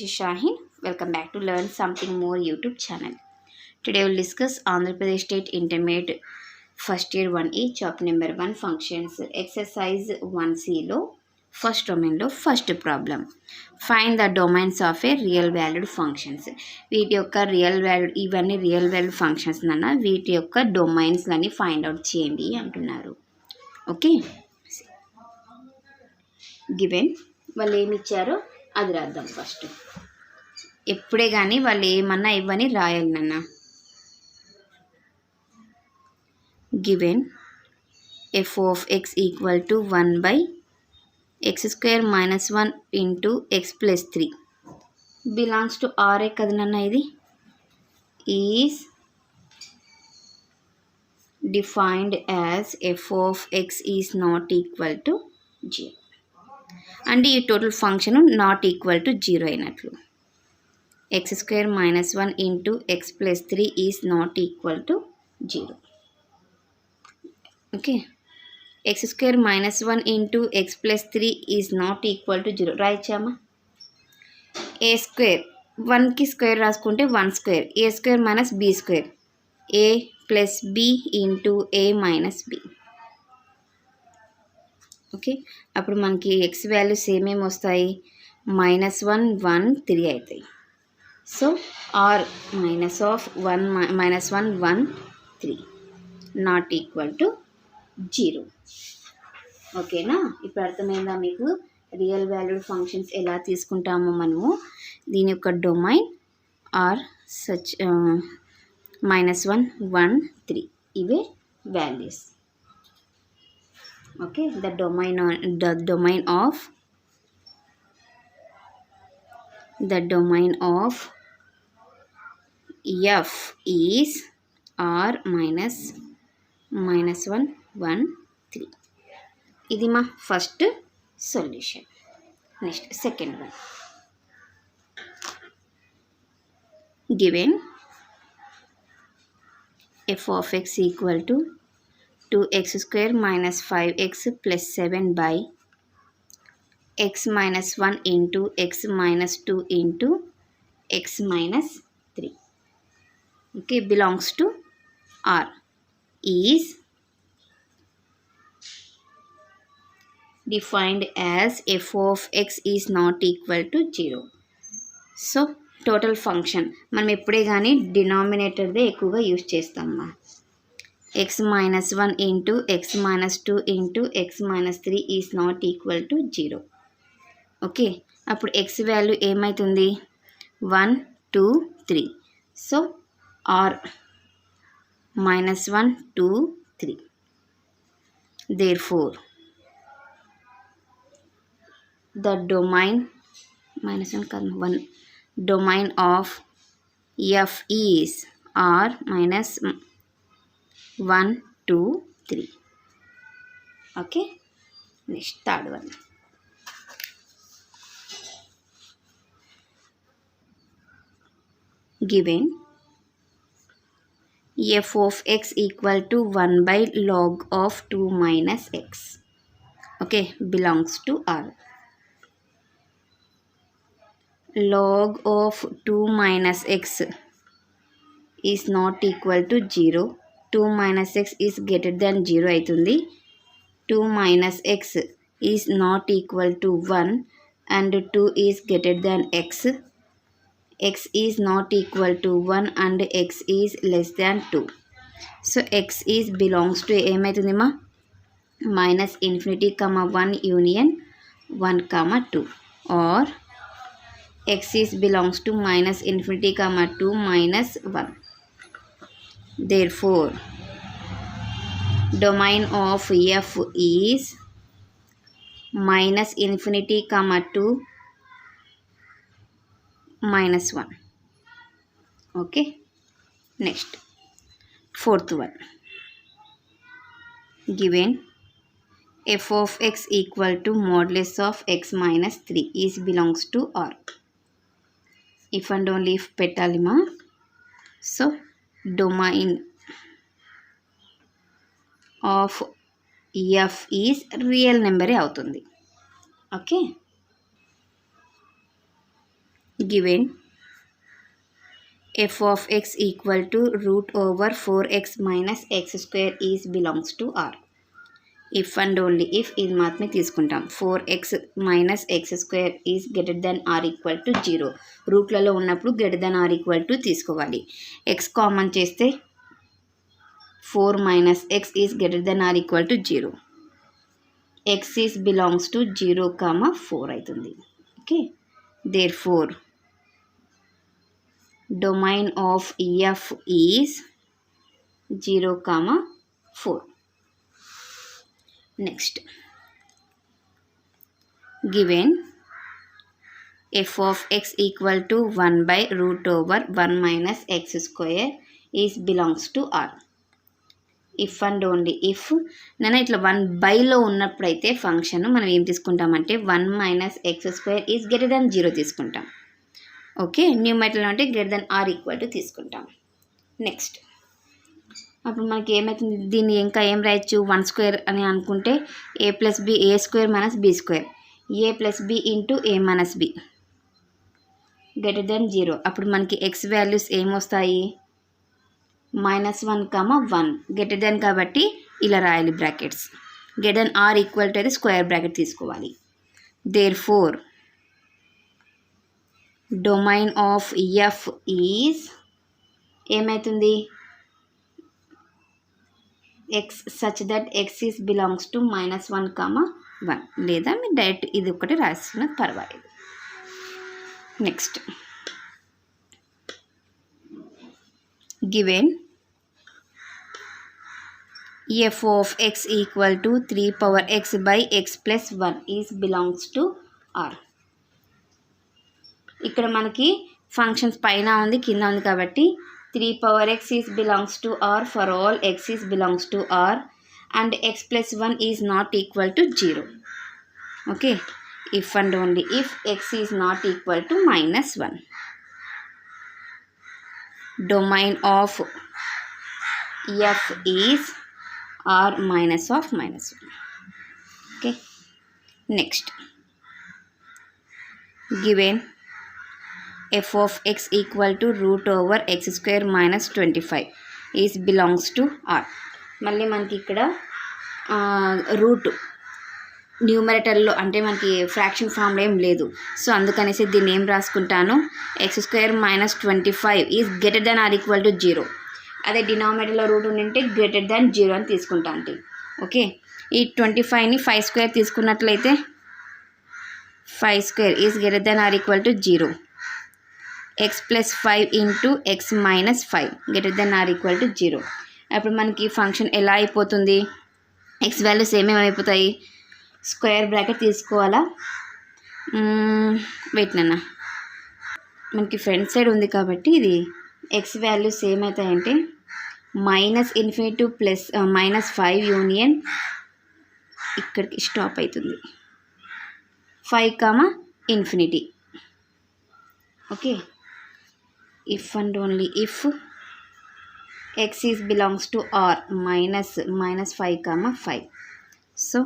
this is Shaheen. Welcome back to Learn Something More YouTube channel. Today we'll discuss Andhra Pradesh State Intermediate First Year 1E Chapter number 1 Functions Exercise 1C లో first డొమైన్లో first problem. Find the domains of A real valued functions. వీటి యొక్క real valued, ఇవన్నీ real valued functions అన్న వీటి యొక్క డొమైన్స్లని find out చేయండి అంటున్నారు. ఓకే, గివెన్ వాళ్ళు ఏమి ఇచ్చారో అది రాద్దాం ఫస్ట్. ఎప్పుడే కానీ వాళ్ళు ఏమన్నా ఇవ్వని రాయాలి నాన్న. Given f of x equal to 1/x² - 1 into x plus 3 belongs to R కదా నాన్న. ఇది is defined as f of x is not equal to 0. అంటే ఈ total function not equal to 0 అయినట్లు. x² - 1 into x plus 3 is not equal to 0. Okay, x² - 1 into x plus 3 is not equal to 0 రాయిచ్చామా. a², 1కి square రాసుకుంటే 1² a² - b², a plus b into a minus b. Okay, అప్పుడు మనకి X values ఏమేమి వస్తాయి? -1 1 3 అవుతాయి. So R -1 1 3 not equal to 0. ఓకేనా? ఇప్పుడు అర్థమైందా మీకు రియల్ వాల్యూడ్ ఫంక్షన్స్ ఎలా తీసుకుంటామో మనము? దీని యొక్క డొమైన్ ఆర్ సచ్ -1 1 3 ఇవే values. Okay, the domain of f is r -1 1 3. ఇది మా first solution. Next second one. Given f of x equal to 2x² - 5x plus 7 by x minus 1 into x minus 2 into x minus 3. Okay, belongs to R. Is defined as f of x is not equal to 0. So total function మనం ఎప్పుడే కానీ డినామినేటర్దే ఎక్కువగా use చేస్తామా. x minus 1 into x minus 2 into x minus 3 is not equal to 0. Okay, అప్పుడు x value ఏమవుతుంది? 1 2 3. So r -1 2 3. therefore the domain domain of f is r -1 2 3. Okay, next third one. Given f of x equal to 1/log of 2 minus x. Okay, belongs to R. Log of 2 minus x is not equal to 0. 2 minus x is greater than 0 అవుతుంది. 2 minus x is not equal to 1 and 2 is greater than x. x is not equal to 1 and x is less than 2. So x is belongs to ఏమవుతుంది మా? -∞, 1 union 1, 2 or x is belongs to -∞, 2 minus 1. Therefore domain of f is -∞, 2 minus 1. Okay, next fourth one. Given f of x equal to modulus of x minus 3 is belongs to R. If and only if పెట్టాలిమా. So domain of f is real నెంబరే అవుతుంది. Okay, given f of x equal to root over 4x minus x square is belongs to R. If and only if ఇది మాత్రమే తీసుకుంటాం. 4x minus x square is greater than or equal to 0. రూట్లలో ఉన్నప్పుడు greater than or equal to తీసుకోవాలి. X common చేస్తే 4 minus x is greater than or equal to 0. X is belongs to 0, 4 అవుతుంది. Okay, therefore domain of f is 0, 4. Next, given f of x equal to 1 by root over 1 minus x square is belongs to R. If and only if నేను ఇట్లా 1 బైలో ఉన్నప్పుడైతే function మనం ఏం తీసుకుంటామంటే 1 minus x square is greater than 0 తీసుకుంటాం. Okay, న్యూమరేటర్లో అంటే greater than or equal to తీసుకుంటాం. నెక్స్ట్, అప్పుడు మనకి ఏమవుతుంది, దీన్ని ఇంకా ఏం రాయొచ్చు, 1 స్క్వేర్ అని అనుకుంటే ఏ ప్లస్ బి, ఏ స్క్వేర్ మైనస్ బి స్క్వేర్, ఏ ప్లస్ బి ఇంటూ ఏ మైనస్ బి గ్రేటర్ దెన్ 0. అప్పుడు మనకి ఎక్స్ వాల్యూస్ ఏమొస్తాయి, -1, 1 గ్రేటర్ దెన్ కాబట్టి ఇలా రాయాలి brackets. Greater than or equal to అయితే స్క్వేర్ బ్రాకెట్ తీసుకోవాలి. Therefore domain of f is ఏమవుతుంది, x such that x is belongs to -1, 1 లేదా మీరు డైరెక్ట్ ఇది ఒకటి రాసిన పర్వాలేదు. Next, given f of x equal to 3 power x by x plus 1 is belongs to R. ఇక్కడ మనకి ఫంక్షన్స్ పైన ఉంది కింద ఉంది కాబట్టి 3 power x is belongs to R for all x is belongs to R and x plus 1 is not equal to 0. Okay, if and only if x is not equal to -1. Domain of f is R minus of -1. Okay, next, given f of x equal to root over x square minus 25 is belongs to R. మళ్ళీ మనకి ఇక్కడ route న్యూమరేటర్లో అంటే మనకి fraction ఫామ్లో ఏం లేదు, so అందుకనేసి దీన్ని ఏం రాసుకుంటాను, x² minus 25 is greater than or equal to 0. అదే డినామినేటర్లో రూట్ ఉంటే గ్రేటర్ దెన్ 0 అని తీసుకుంటా అంటే. ఓకే, ఈ 25ని 5 స్క్వేర్ తీసుకున్నట్లయితే 5² is greater than or equal to 0. x plus 5 into x minus 5 greater than or equal to 0. అప్పుడు మనకి ఫంక్షన్ ఎలా అయిపోతుంది, ఎక్స్ వాల్యూస్ ఏమేమైపోతాయి, స్క్వేర్ బ్రాకెట్ తీసుకోవాలా, వెయిట్ నాన్న, మనకి ఫ్రంట్ సైడ్ ఉంది కాబట్టి ఇది ఎక్స్ వాల్యూస్ ఏమవుతాయంటే -∞ టు -5 యూనియన్ ఇక్కడికి స్టాప్ అవుతుంది, 5, okay. if and only if x is belongs to R -5, 5. So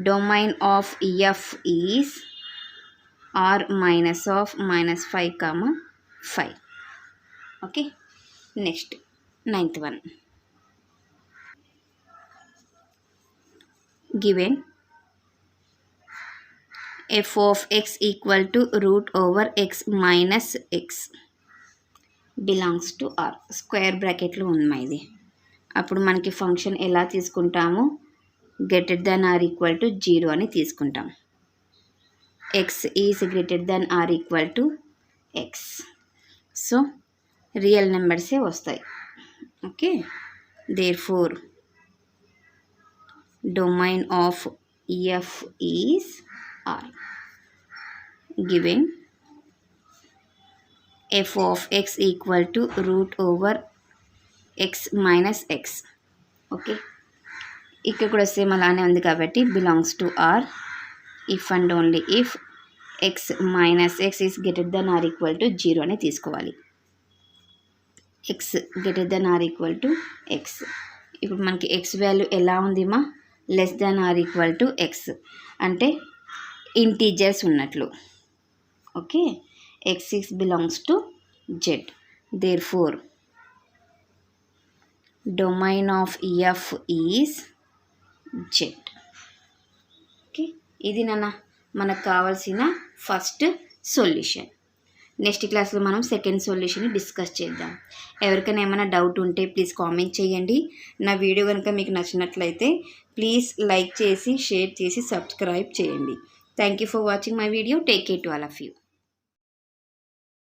domain of f is R minus of -5, 5. Okay, next, 9th one, given f of x equal to root over x minus x belongs to R. Square బ్రాకెట్లో ఉంది ఇది. అప్పుడు మనకి function ఎలా తీసుకుంటాము, greater than or equal to 0 అని తీసుకుంటాం. X is greater than or equal to x, so real నెంబర్సే వస్తాయి. Okay, therefore domain of f is R. Given f of x equal to root over x minus x. Okay, ఇక్కడ కూడా same అలానే ఉంది కాబట్టి belongs to R if and only if x minus x is greater than or equal to 0 అని తీసుకోవాలి. x greater than or equal to x. ఇప్పుడు మనకి x value ఎలా ఉంది మా, less than or equal to x అంటే integers ఉన్నట్లు. Okay, x6 belongs to z. Therefore, domain of f is z. Okay, ఇది మనకు కావాల్సిన ఫస్ట్ సొల్యూషన్. నెక్స్ట్ క్లాస్లో మనం సెకండ్ సొల్యూషన్ డిస్కస్ చేద్దాం. ఎవరికైనా ఏమైనా డౌట్ ఉంటే ప్లీజ్ కామెంట్ చేయండి. నా వీడియో కనుక మీకు నచ్చినట్లయితే ప్లీజ్ లైక్ చేసి, షేర్ చేసి, సబ్స్క్రైబ్ చేయండి. Thank you for watching my video. Take care to all of you.